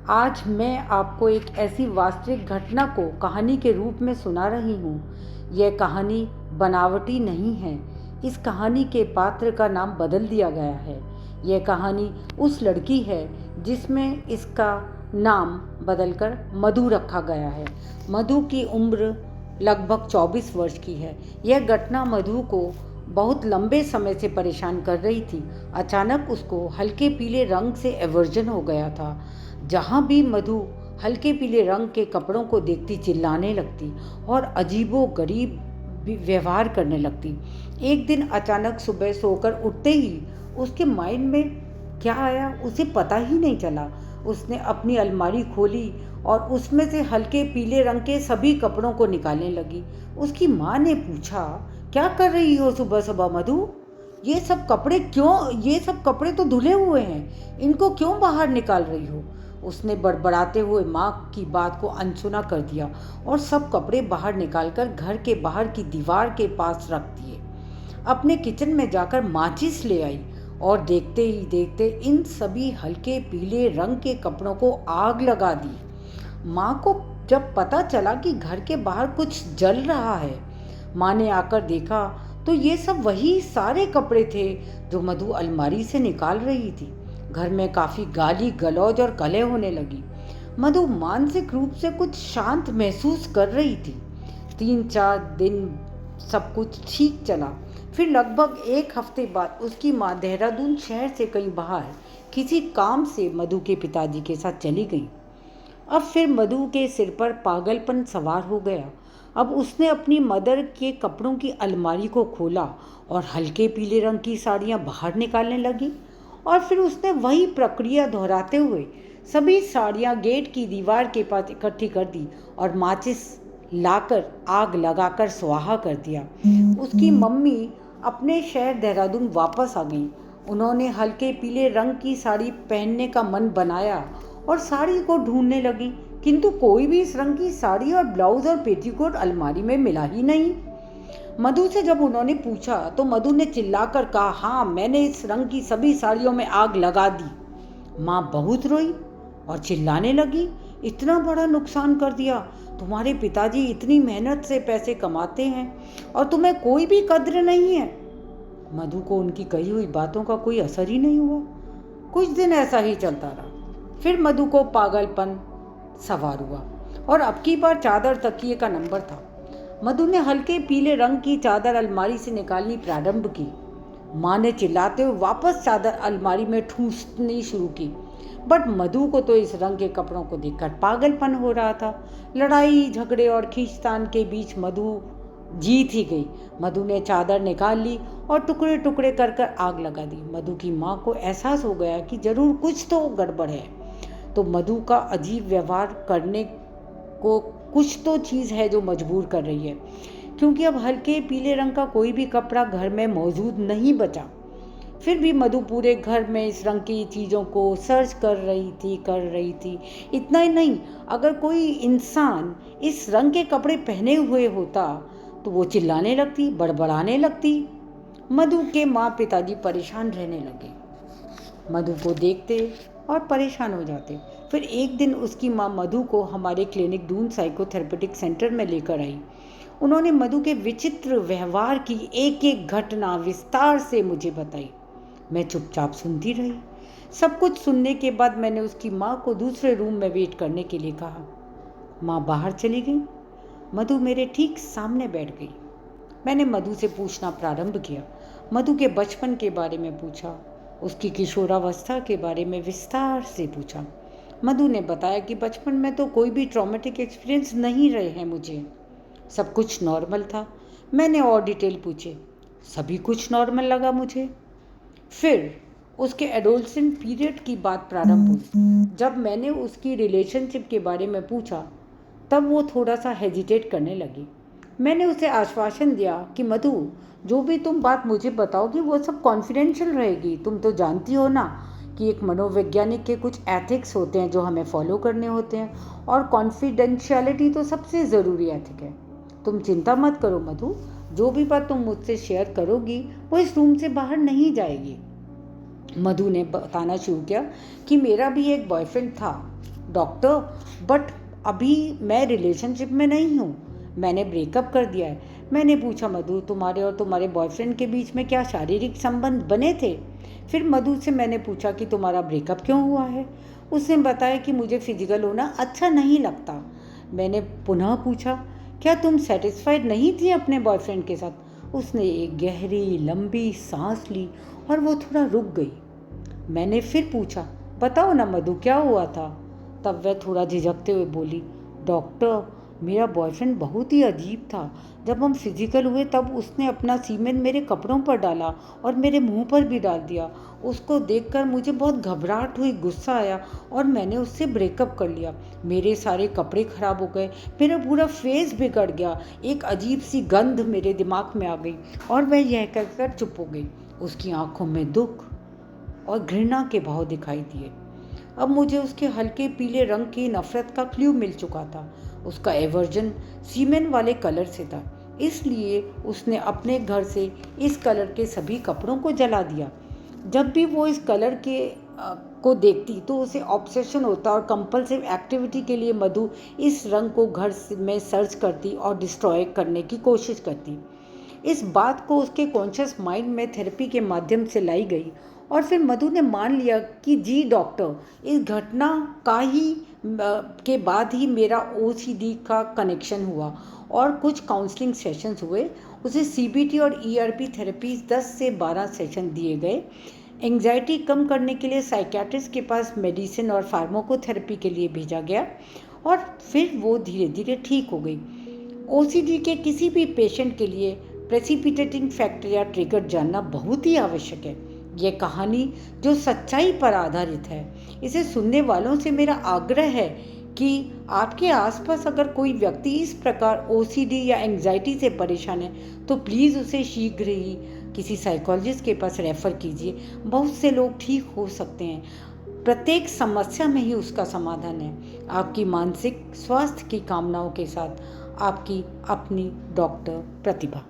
आज मैं आपको एक ऐसी वास्तविक घटना को कहानी के रूप में सुना रही हूँ। यह कहानी बनावटी नहीं है। इस कहानी के पात्र का नाम बदल दिया गया है। यह कहानी उस लड़की है जिसमें इसका नाम बदलकर मधु रखा गया है। मधु की उम्र लगभग 24 वर्ष की है। यह घटना मधु को बहुत लंबे समय से परेशान कर रही थी। अचानक उसको हल्के पीले रंग से एवर्जन हो गया था। जहाँ भी मधु हल्के पीले रंग के कपड़ों को देखती चिल्लाने लगती और अजीबो गरीब व्यवहार करने लगती। एक दिन अचानक सुबह सोकर उठते ही उसके माइंड में क्या आया उसे पता ही नहीं चला। उसने अपनी अलमारी खोली और उसमें से हल्के पीले रंग के सभी कपड़ों को निकालने लगी। उसकी माँ ने पूछा, क्या कर रही हो सुबह सुबह मधु? ये सब कपड़े तो धुले हुए हैं, इनको क्यों बाहर निकाल रही हो? उसने बड़बड़ाते हुए माँ की बात को अनसुना कर दिया और सब कपड़े बाहर निकालकर घर के बाहर की दीवार के पास रख दिए। अपने किचन में जाकर माचिस ले आई और देखते ही देखते इन सभी हल्के पीले रंग के कपड़ों को आग लगा दी। माँ को जब पता चला कि घर के बाहर कुछ जल रहा है, माँ ने आकर देखा तो ये सब वही सारे कपड़े थे जो मधु अलमारी से निकाल रही थी। घर में काफी गाली गलौज और कलह होने लगी। मधु मानसिक रूप से कुछ शांत महसूस कर रही थी। 3-4 दिन सब कुछ ठीक चला। फिर लगभग एक हफ्ते बाद उसकी माँ देहरादून शहर से कहीं बाहर किसी काम से मधु के पिताजी के साथ चली गई। अब फिर मधु के सिर पर पागलपन सवार हो गया। अब उसने अपनी मदर के कपड़ों की अलमारी को खोला और हल्के पीले रंग की साड़ियाँ बाहर निकालने लगी और फिर उसने वही प्रक्रिया दोहराते हुए सभी साड़ियाँ गेट की दीवार के पास इकट्ठी कर दी और माचिस लाकर आग लगाकर स्वाहा कर दिया। उसकी मम्मी अपने शहर देहरादून वापस आ गई। उन्होंने हल्के पीले रंग की साड़ी पहनने का मन बनाया और साड़ी को ढूंढने लगी, किंतु कोई भी इस रंग की साड़ी और ब्लाउज और पेटीकोट अलमारी में मिला ही नहीं। मधु से जब उन्होंने पूछा तो मधु ने चिल्लाकर कहा, हाँ, मैंने इस रंग की सभी साड़ियों में आग लगा दी। माँ बहुत रोई और चिल्लाने लगी, इतना बड़ा नुकसान कर दिया। तुम्हारे पिताजी इतनी मेहनत से पैसे कमाते हैं और तुम्हें कोई भी कद्र नहीं है। मधु को उनकी कही हुई बातों का कोई असर ही नहीं हुआ। कुछ दिन ऐसा ही चलता रहा। फिर मधु को पागलपन सवार हुआ और अब की बार चादर तकिए का नंबर था। मधु ने हल्के पीले रंग की चादर अलमारी से निकालनी प्रारंभ की। माँ ने चिल्लाते हुए वापस चादर अलमारी में ठूंसनी शुरू की, बट मधु को तो इस रंग के कपड़ों को देखकर पागलपन हो रहा था। लड़ाई झगड़े और खींचतान के बीच मधु जीत ही गई। मधु ने चादर निकाल ली और टुकड़े टुकड़े कर कर आग लगा दी। मधु की माँ को एहसास हो गया कि जरूर कुछ तो गड़बड़ है। तो मधु का अजीब व्यवहार करने को कुछ तो चीज़ है जो मजबूर कर रही है, क्योंकि अब हल्के पीले रंग का कोई भी कपड़ा घर में मौजूद नहीं बचा। फिर भी मधु पूरे घर में इस रंग की चीज़ों को सर्च कर रही थी। इतना ही नहीं, अगर कोई इंसान इस रंग के कपड़े पहने हुए होता तो वो चिल्लाने लगती, बड़बड़ाने लगती। मधु के माँ पिताजी परेशान रहने लगे, मधु को देखते और परेशान हो जाते। फिर एक दिन उसकी माँ मधु को हमारे क्लिनिक दून साइकोथेरेपेटिक सेंटर में लेकर आई। उन्होंने मधु के विचित्र व्यवहार की एक एक घटना विस्तार से मुझे बताई। मैं चुपचाप सुनती रही। सब कुछ सुनने के बाद मैंने उसकी माँ को दूसरे रूम में वेट करने के लिए कहा। माँ बाहर चली गई। मधु मेरे ठीक सामने बैठ गई। मैंने मधु से पूछना प्रारंभ किया। मधु के बचपन के बारे में पूछा, उसकी किशोरावस्था के बारे में विस्तार से पूछा। मधु ने बताया कि बचपन में तो कोई भी ट्रॉमेटिक एक्सपीरियंस नहीं रहे हैं मुझे, सब कुछ नॉर्मल था। मैंने और डिटेल पूछे, सभी कुछ नॉर्मल लगा मुझे। फिर उसके एडोलसेंट पीरियड की बात प्रारंभ हुई। जब मैंने उसकी रिलेशनशिप के बारे में पूछा तब वो थोड़ा सा हेजिटेट करने लगी। मैंने उसे आश्वासन दिया कि मधु, जो भी तुम बात मुझे बताओगी वो सब कॉन्फिडेंशियल रहेगी। तुम तो जानती हो ना कि एक मनोवैज्ञानिक के कुछ एथिक्स होते हैं जो हमें फॉलो करने होते हैं, और कॉन्फिडेंशियलिटी तो सबसे ज़रूरी एथिक है। तुम चिंता मत करो मधु, जो भी बात तुम मुझसे शेयर करोगी वो इस रूम से बाहर नहीं जाएगी। मधु ने बताना शुरू किया कि मेरा भी एक बॉयफ्रेंड था। डॉक्टर, बट अभी मैं रिलेशनशिप में नहीं हूँ, मैंने ब्रेकअप कर दिया है। मैंने पूछा, मधु, तुम्हारे और तुम्हारे बॉयफ्रेंड के बीच में क्या शारीरिक संबंध बने थे? फिर मधु से मैंने पूछा कि तुम्हारा ब्रेकअप क्यों हुआ है? उसने बताया कि मुझे फिजिकल होना अच्छा नहीं लगता। मैंने पुनः पूछा, क्या तुम सेटिस्फाइड नहीं थी अपने बॉयफ्रेंड के साथ? उसने एक गहरी लंबी सांस ली और वो थोड़ा रुक गई। मैंने फिर पूछा, बताओ ना मधु, क्या हुआ था? तब वह थोड़ा झिझकते हुए बोली, डॉक्टर, मेरा बॉयफ्रेंड बहुत ही अजीब था। जब हम फिजिकल हुए तब उसने अपना सीमेन मेरे कपड़ों पर डाला और मेरे मुंह पर भी डाल दिया। उसको देखकर मुझे बहुत घबराहट हुई, गुस्सा आया और मैंने उससे ब्रेकअप कर लिया। मेरे सारे कपड़े खराब हो गए, मेरा पूरा फेस बिगड़ गया, एक अजीब सी गंध मेरे दिमाग में आ गई और वह यह कहकर चुप हो गई। उसकी आंखों में दुख और घृणा के भाव दिखाई दिए। अब मुझे उसके हल्के पीले रंग की नफरत का क्लू मिल चुका था। उसका एवर्जन सीमेन वाले कलर से था, इसलिए उसने अपने घर से इस कलर के सभी कपड़ों को जला दिया। जब भी वो इस कलर को देखती तो उसे ऑब्सेशन होता और कंपल्सिव एक्टिविटी के लिए मधु इस रंग को घर में सर्च करती और डिस्ट्रॉय करने की कोशिश करती। इस बात को उसके कॉन्शियस माइंड में थेरेपी के माध्यम से लाई गई और फिर मधु ने मान लिया कि जी डॉक्टर, इस घटना का ही के बाद ही मेरा ओसीडी का कनेक्शन हुआ और कुछ काउंसलिंग सेशंस हुए। उसे सीबीटी और ईआरपी थेरेपी 10 से 12 सेशन दिए गए। एंग्जाइटी कम करने के लिए साइकियाट्रिस्ट के पास मेडिसिन और फार्माकोथेरेपी के लिए भेजा गया और फिर वो धीरे धीरे ठीक हो गई। ओसीडी के किसी भी पेशेंट के लिए प्रेसिपिटेटिंग फैक्टर या ट्रिगर जानना बहुत ही आवश्यक है। यह कहानी जो सच्चाई पर आधारित है, इसे सुनने वालों से मेरा आग्रह है कि आपके आसपास अगर कोई व्यक्ति इस प्रकार ओसीडी या एंग्जाइटी से परेशान है तो प्लीज़ उसे शीघ्र ही किसी साइकोलॉजिस्ट के पास रेफ़र कीजिए। बहुत से लोग ठीक हो सकते हैं, प्रत्येक समस्या में ही उसका समाधान है। आपकी मानसिक स्वास्थ्य की कामनाओं के साथ आपकी अपनी डॉक्टर प्रतिभा।